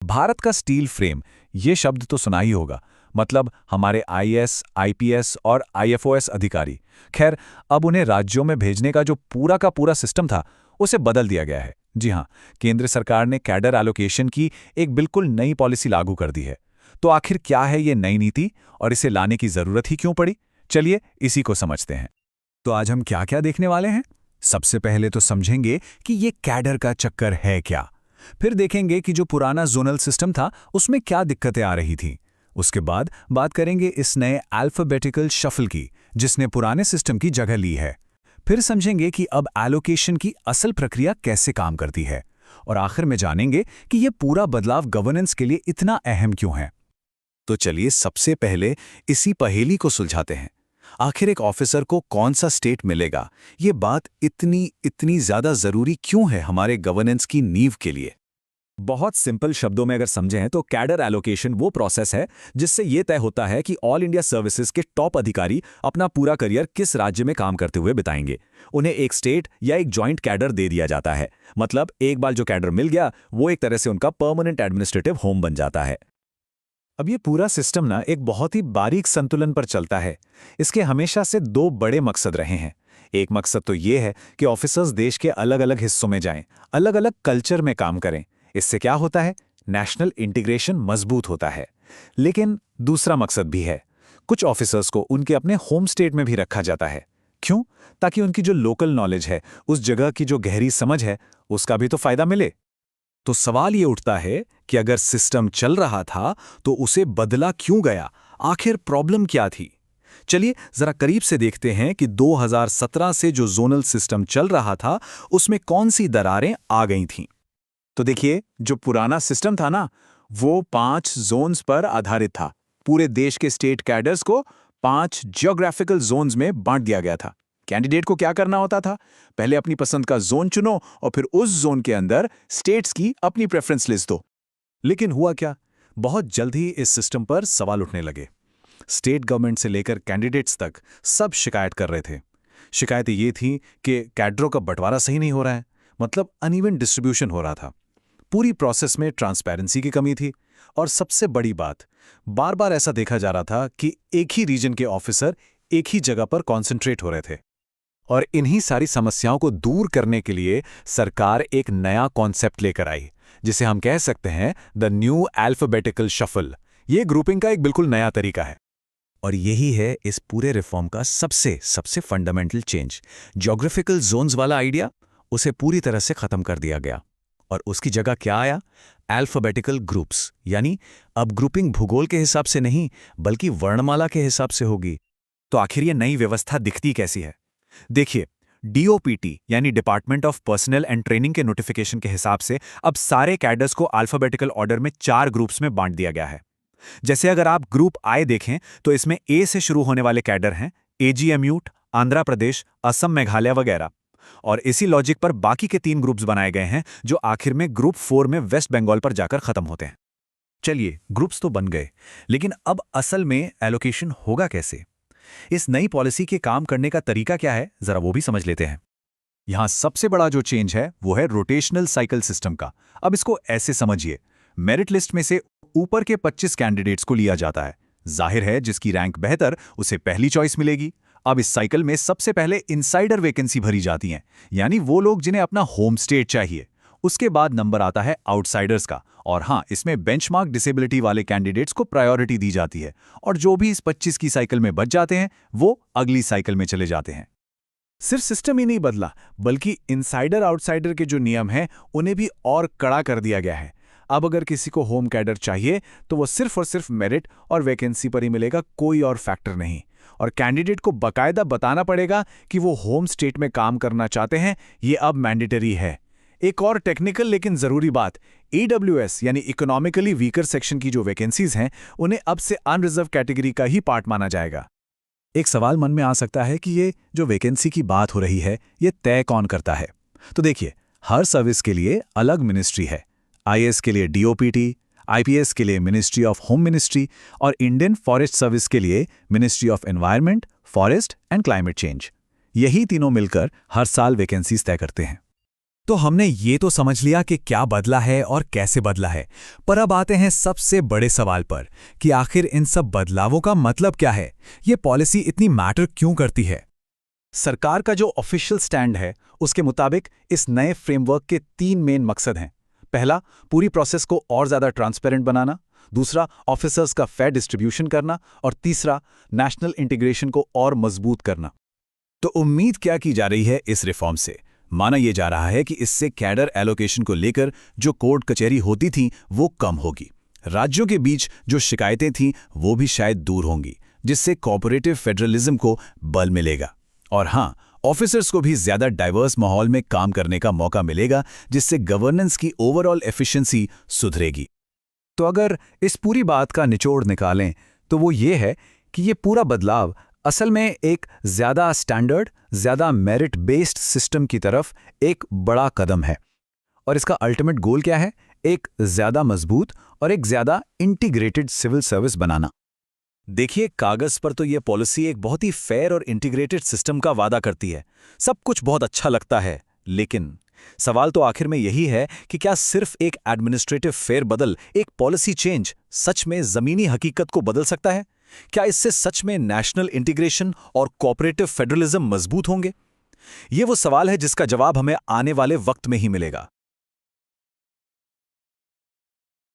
भारत का steel frame, ये शब्द तो सुना ही होगा। मतलब हमारे आईएएस, आईपीएस और आईएफओएस अधिकारी। खैर, अब उन्हें राज्यों में भेजने का जो पूरा का पूरा सिस्टम था, उसे बदल दिया गया है। जी हाँ, केंद्र सरकार ने कैडर एलोकेशन की एक बिल्कुल नई पॉलिसी लागू कर दी है। तो आखिर क्या है ये नई नीति और इसे लाने की जरूरत ही क्यों पड़ी? चलिए इसी को समझते हैं। तो आज हम क्या क्या देखने वाले हैं? सबसे पहले तो समझेंगे कि ये कैडर का चक्कर है क्या। फिर देखेंगे कि जो पुराना जोनल सिस्टम था उसमें क्या दिक्कतें आ रही थीं। उसके बाद बात करेंगे इस नए अल्फाबेटिकल शफल की, जिसने पुराने सिस्टम की जगह ली है। फिर समझेंगे कि अब एलोकेशन की असल प्रक्रिया कैसे काम करती है। और आखिर में जानेंगे कि यह पूरा बदलाव गवर्नेंस के लिए इतना अहम क्यों है। तो चलिए सबसे पहले इसी पहेली को सुलझाते हैं। आखिर एक ऑफिसर को कौन सा स्टेट मिलेगा, ये बात इतनी ज्यादा जरूरी क्यों है हमारे गवर्नेंस की नींव के लिए? बहुत सिंपल शब्दों में अगर समझें तो कैडर एलोकेशन वो प्रोसेस है जिससे ये तय होता है कि ऑल इंडिया सर्विसेज के टॉप अधिकारी अपना पूरा करियर किस राज्य में काम करते हुए बिताएंगे। उन्हें एक स्टेट या एक जॉइंट कैडर दे दिया जाता है। मतलब एक बार जो कैडर मिल गया वो एक तरह से उनका परमानेंट एडमिनिस्ट्रेटिव होम बन जाता है। अब ये पूरा सिस्टम ना एक बहुत ही बारीक संतुलन पर चलता है। इसके हमेशा से दो बड़े मकसद रहे हैं। एक मकसद तो ये है कि ऑफिसर्स देश के अलग अलग हिस्सों में जाएं, अलग अलग कल्चर में काम करें। इससे क्या होता है? नेशनल इंटीग्रेशन मजबूत होता है। लेकिन दूसरा मकसद भी है। कुछ ऑफिसर्स को उनके अपने होम स्टेट में भी रखा जाता है। क्यों? ताकि उनकी जो लोकल नॉलेज है, उस जगह की जो गहरी समझ है, उसका भी तो फायदा मिले। तो सवाल ये उठता है कि अगर सिस्टम चल रहा था तो उसे बदला क्यों गया? आखिर प्रॉब्लम क्या थी? चलिए जरा करीब से देखते हैं कि 2017 से जो जोनल सिस्टम चल रहा था उसमें कौन सी दरारें आ गई थीं। तो देखिए, जो पुराना सिस्टम था ना, वो 5 जोन्स पर आधारित था। पूरे देश के स्टेट कैडर्स को 5 जियोग्राफिकल जोन्स में बांट दिया गया था। कैंडिडेट को क्या करना होता था? पहले अपनी पसंद का जोन चुनो और फिर उस जोन के अंदर स्टेट्स की अपनी प्रेफरेंस लिस्ट दो। लेकिन हुआ क्या? बहुत जल्द ही इस सिस्टम पर सवाल उठने लगे। स्टेट गवर्नमेंट से लेकर कैंडिडेट्स तक सब शिकायत कर रहे थे। शिकायतें ये थीं कि कैडरों का बंटवारा सही नहीं हो रहा है, मतलब अनइवन डिस्ट्रीब्यूशन हो रहा था। पूरी प्रोसेस में ट्रांसपेरेंसी की कमी थी। और सबसे बड़ी बात, बार बार ऐसा देखा जा रहा था कि एक ही रीजन के ऑफिसर एक ही जगह पर कॉन्सेंट्रेट हो रहे थे। और इन्हीं सारी समस्याओं को दूर करने के लिए सरकार एक नया कॉन्सेप्ट लेकर आई, जिसे हम कह सकते हैं द न्यू अल्फाबेटिकल शफल। ये ग्रुपिंग का एक बिल्कुल नया तरीका है। और यही है इस पूरे रिफॉर्म का सबसे फंडामेंटल चेंज। ज्योग्राफिकल जोन्स वाला आइडिया, उसे पूरी तरह से खत्म कर दिया गया। और उसकी जगह क्या आया? Alphabetical groups. यानी अब ग्रुपिंग भूगोल के हिसाब से नहीं, बल्कि वर्णमाला के हिसाब से होगी। तो आखिर ये नई व्यवस्था दिखती कैसी है? देखिए, डीओपीटी यानी department of personal and training के नोटिफिकेशन के हिसाब से अब सारे कैडर्स को अल्फाबेटिकल ऑर्डर में 4 ग्रुप्स में बांट दिया गया है। जैसे अगर आप ग्रुप आई देखें तो इसमें ए से शुरू होने वाले कैडर हैं एजीएमयूट, आंध्र प्रदेश, असम, मेघालय वगैरह। और इसी लॉजिक पर बाकी के 3 ग्रुप्स बनाए गए हैं जो आखिर में ग्रुप 4 में वेस्ट बंगाल पर जाकर खत्म होते हैं। चलिए, ग्रुप्स तो बन गए, लेकिन अब असल में एलोकेशन होगा कैसे? इस नई पॉलिसी के काम करने का तरीका क्या है, जरा वो भी समझ लेते हैं। यहां सबसे बड़ा जो चेंज है वो है रोटेशनल साइकिल सिस्टम का। अब इसको ऐसे समझिए, मेरिट लिस्ट में से ऊपर के 25 कैंडिडेट्स को लिया जाता है। जाहिर है जिसकी रैंक बेहतर उसे पहली चॉइस मिलेगी। अब इस साइकिल में सबसे पहले इनसाइडर वैकेंसी भरी जाती हैं, यानी वो लोग जिन्हें अपना होम स्टेट चाहिए। उसके बाद नंबर आता है आउटसाइडर्स का, और हाँ, इसमें बेंचमार्क डिसेबिलिटी वाले कैंडिडेट्स को प्रायोरिटी दी जाती है। और जो भी इस 25 की साइकिल में बच जाते हैं वो अगली साइकिल में चले जाते हैं। सिर्फ सिस्टम ही नहीं बदला, बल्कि इनसाइडर आउटसाइडर के जो नियम हैं उन्हें भी और कड़ा कर दिया गया है। अब अगर किसी को होम कैडर चाहिए तो वो सिर्फ और सिर्फ मेरिट और वैकेंसी पर ही मिलेगा, कोई और फैक्टर नहीं। और कैंडिडेट को बकायदा बताना पड़ेगा कि वो होम स्टेट में काम करना चाहते हैं। ये अब मैंडेटरी है। एक और टेक्निकल लेकिन जरूरी बात, ईडब्ल्यूएस यानी इकोनॉमिकली वीकर सेक्शन की जो वैकेंसीज हैं उन्हें अब से अनरिजर्व कैटेगरी का ही पार्ट माना जाएगा। एक सवाल मन में आ सकता है कि ये जो वैकेंसी की बात हो रही है ये तय कौन करता है? तो देखिए, हर सर्विस के लिए अलग मिनिस्ट्री है। आईएएस के लिए डीओपीटी, आईपीएस के लिए मिनिस्ट्री ऑफ होम मिनिस्ट्री और इंडियन फॉरेस्ट सर्विस के लिए ministry of environment, forest and climate change. यही तीनों मिलकर हर साल वैकेंसीज तय करते हैं। तो हमने ये तो समझ लिया कि क्या बदला है और कैसे बदला है, पर अब आते हैं सबसे बड़े सवाल पर कि आखिर इन सब बदलावों का मतलब क्या है, ये पॉलिसी इतनी मैटर क्यों करती है। सरकार का जो ऑफिशियल स्टैंड है उसके मुताबिक इस नए फ्रेमवर्क के 3 मेन मकसद हैं। पहला, पूरी प्रोसेस को और ज़्यादा ट्रांसपेरेंट बनाना। दूसरा, ऑफिसर्स का फेयर डिस्ट्रीब्यूशन करना। और तीसरा, नेशनल इंटीग्रेशन को और मजबूत करना। तो उम्मीद क्या की जा रही है इस रिफॉर्म से? माना यह जा रहा है कि इससे कैडर एलोकेशन को लेकर जो कोर्ट कचहरी होती थी वो कम होगी। राज्यों के बीच जो शिकायतें थीं वो भी शायद दूर होंगी, जिससे कोऑपरेटिव फेडरलिज्म को बल मिलेगा। और हाँ, ऑफिसर्स को भी ज्यादा डाइवर्स माहौल में काम करने का मौका मिलेगा, जिससे गवर्नेंस की ओवरऑल एफिशिएंसी सुधरेगी। तो अगर इस पूरी बात का निचोड़ निकालें तो वो ये है कि ये पूरा बदलाव असल में एक ज़्यादा स्टैंडर्ड, ज़्यादा मेरिट बेस्ड सिस्टम की तरफ एक बड़ा कदम है। और इसका अल्टीमेट गोल क्या है? एक ज़्यादा मजबूत और एक ज़्यादा इंटीग्रेटेड सिविल सर्विस बनाना। देखिए, कागज पर तो ये पॉलिसी एक बहुत ही फेयर और इंटीग्रेटेड सिस्टम का वादा करती है। सब कुछ बहुत अच्छा लगता है, लेकिन सवाल तो आखिर में यही है कि क्या सिर्फ एक एडमिनिस्ट्रेटिव फेरबदल, एक पॉलिसी चेंज सच में जमीनी हकीकत को बदल सकता है? क्या इससे सच में नेशनल इंटीग्रेशन और कोऑपरेटिव फेडरलिज्म मजबूत होंगे? ये वो सवाल है जिसका जवाब हमें आने वाले वक्त में ही मिलेगा।